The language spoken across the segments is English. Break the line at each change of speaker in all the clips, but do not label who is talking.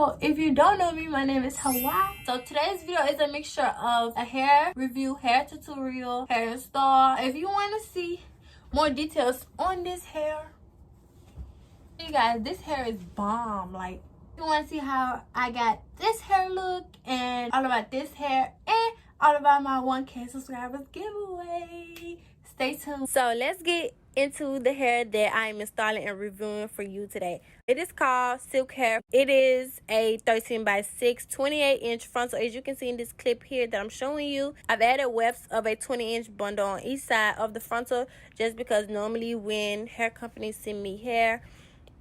So if you don't know me, my name is Hawa. So today's video is a mixture of a hair review, hair tutorial, hair install. If you want to see more details on this hair, you guys, this hair is bomb. Like, you want to see how I got this hair look and all about this hair and all about my 1K subscribers giveaway. Stay tuned. So let's get into the hair that I'm installing and reviewing for you today. It is called Sylque Hair. It is a 13x6 28-inch frontal. As you can see in this clip here that I'm showing you, I've added wefts of a 20-inch bundle on each side of the frontal, just because normally when hair companies send me hair,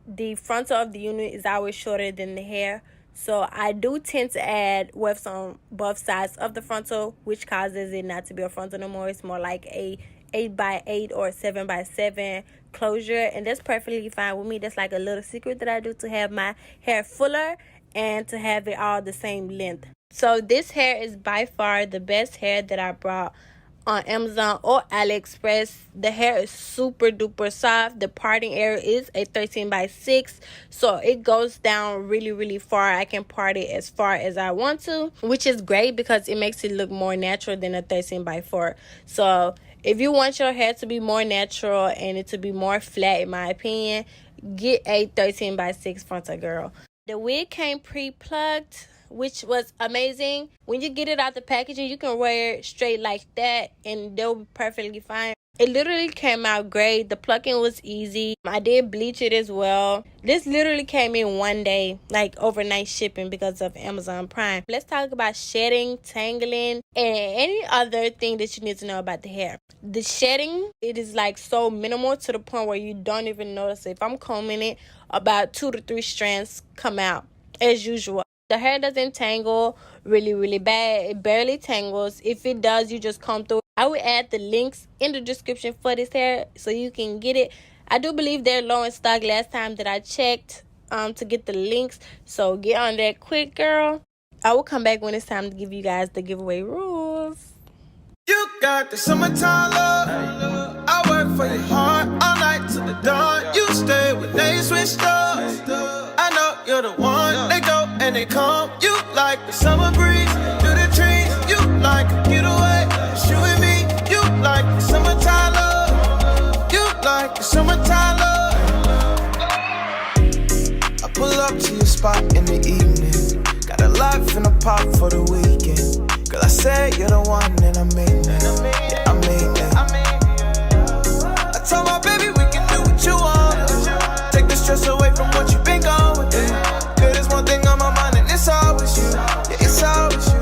the frontal of the unit is always shorter than the hair. So I do tend to add wefts on both sides of the frontal, which causes it not to be a frontal no more. It's more like a 8x8 or 7x7 closure, and that's perfectly fine with me. That's like a little secret that I do to have my hair fuller and to have it all the same length. So this hair is by far the best hair that I brought on Amazon or AliExpress. The hair is super duper soft. The parting area is a 13x6, so it goes down really far. I can part it as far as I want to, which is great because it makes it look more natural than a 13x4. So if you want your hair to be more natural and it to be more flat, in my opinion, get a 13x6 frontal, girl. The wig came pre-plucked, which was amazing. When you get it out the packaging, you can wear it straight like that and they'll be perfectly fine. It literally came out great. The plucking was easy. I did bleach it as well. This literally came in one day, like overnight shipping because of Amazon Prime. Let's talk about shedding, tangling, and any other thing that you need to know about the hair. The shedding, it is like so minimal to the point where you don't even notice it. If I'm combing it, about 2 to 3 strands come out as usual. The hair doesn't tangle really bad. It barely tangles. If it does, you just comb through it. I will add the links in the description for this hair so you can get it. I do believe they're low in stock last time that I checked to get the links. So get on that quick, girl. I will come back when it's time to give you guys the giveaway rules.
You got the summertime love. I work for your heart all night till the dawn. You stay when they switch up. I know you're the one. They go and they come. You like the summer breeze through the trees. You like a getaway. It's you and me. You like the summertime love. You like the summertime love. I pull up to your spot in the evening. Got a life in a pop for the weekend. Girl, I said you're the one and I mean that. Yeah, I mean that. I told my baby we can do what you want. Take the stress away from what you've been going through. Girl, there's one thing on my mind and it's always you. Yeah, it's always you.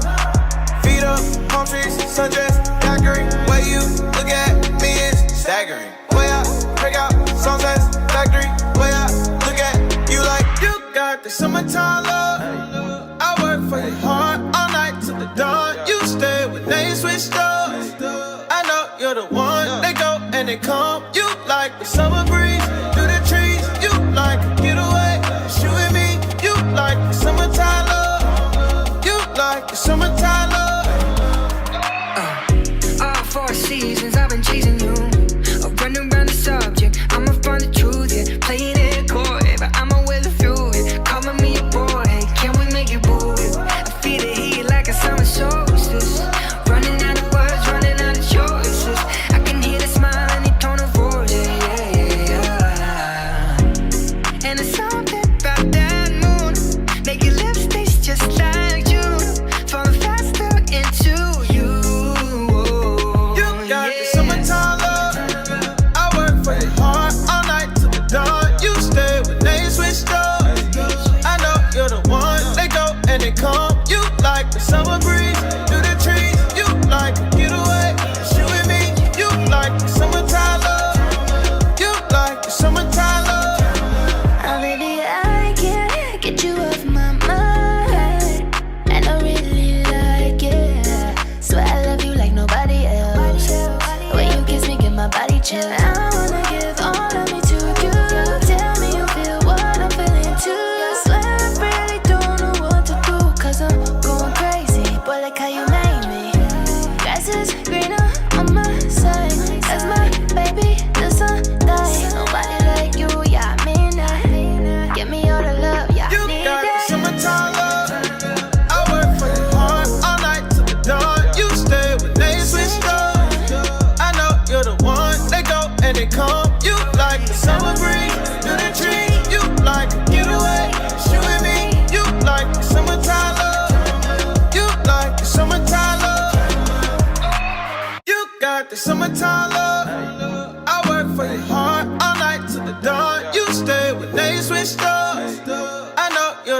Feet up, palm trees, sundress, daiquiri. Way you look at me is staggering. Way I break out, sunsets, factory. Way I look at you like you got the summertime love. I work for your heart all night till the dawn. You stay when they switched up. I know you're the one. They go and they come. You like the summer breeze through the trees. You like a getaway. It's you and me. You like the summertime love. You like the summertime love.
All 4 seasons I've been chasing you. Running around the subject. I'ma find the truth, yeah. Playing it coy, but I'ma wear the through it. Calling me a boy, can we make it boy? I feel the heat like a summer solstice. Running out of words, running out of choices. I can hear the smile and the tone of voice, yeah. And it's something about that moon. Make your lips taste just like June. Falling fast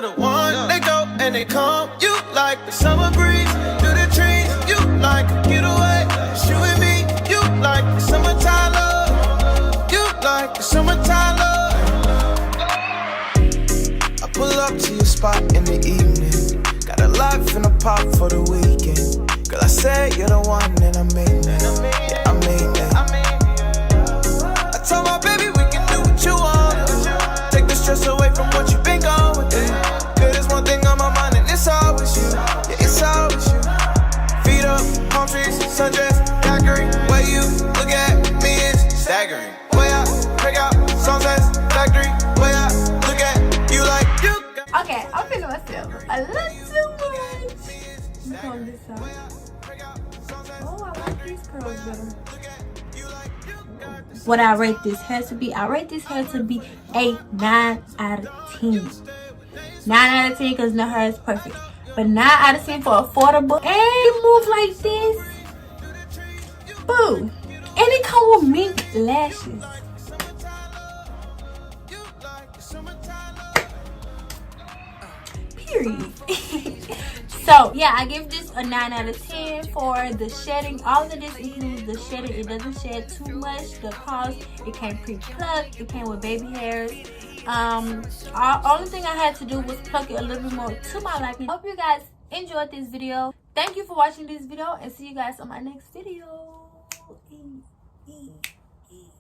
you're the one. They go and they come. You like the summer breeze through the trees. You like a getaway. It's you and me. You like the summertime love. You like the summertime love. I pull up to your spot in the evening. Got a life in a pot for the weekend. Girl, I say you're the one and I mean that. Yeah, I mean that. I told my baby we can do what you want. Take the stress away from what you've been going through. Girl, there's one thing on my mind and it's always you. Yeah, it's always you. Feet up, palm trees, sundress, daiquiri. Way you look at me is staggering. Way I break out, sunsets, factory. Way I look at you like you.
Okay, I'm feeling myself a little too much. Let's hold this up. Oh, I like these curls better. What I rate this hair to be, I rate this hair to be a 9 out of 10. 9 out of 10 because no hair is perfect. But 9 out of 10 for affordable. And move like this. Boo. And it come with mink lashes. Period. So yeah, I give this a 9 out of 10 for the shedding. All of this includes the shedding. It doesn't shed too much. The cause, it came pre-plucked. It came with baby hairs. Only thing I had to do was pluck it a little bit more to my liking. Hope you guys enjoyed this video. Thank you for watching this video and see you guys on my next video.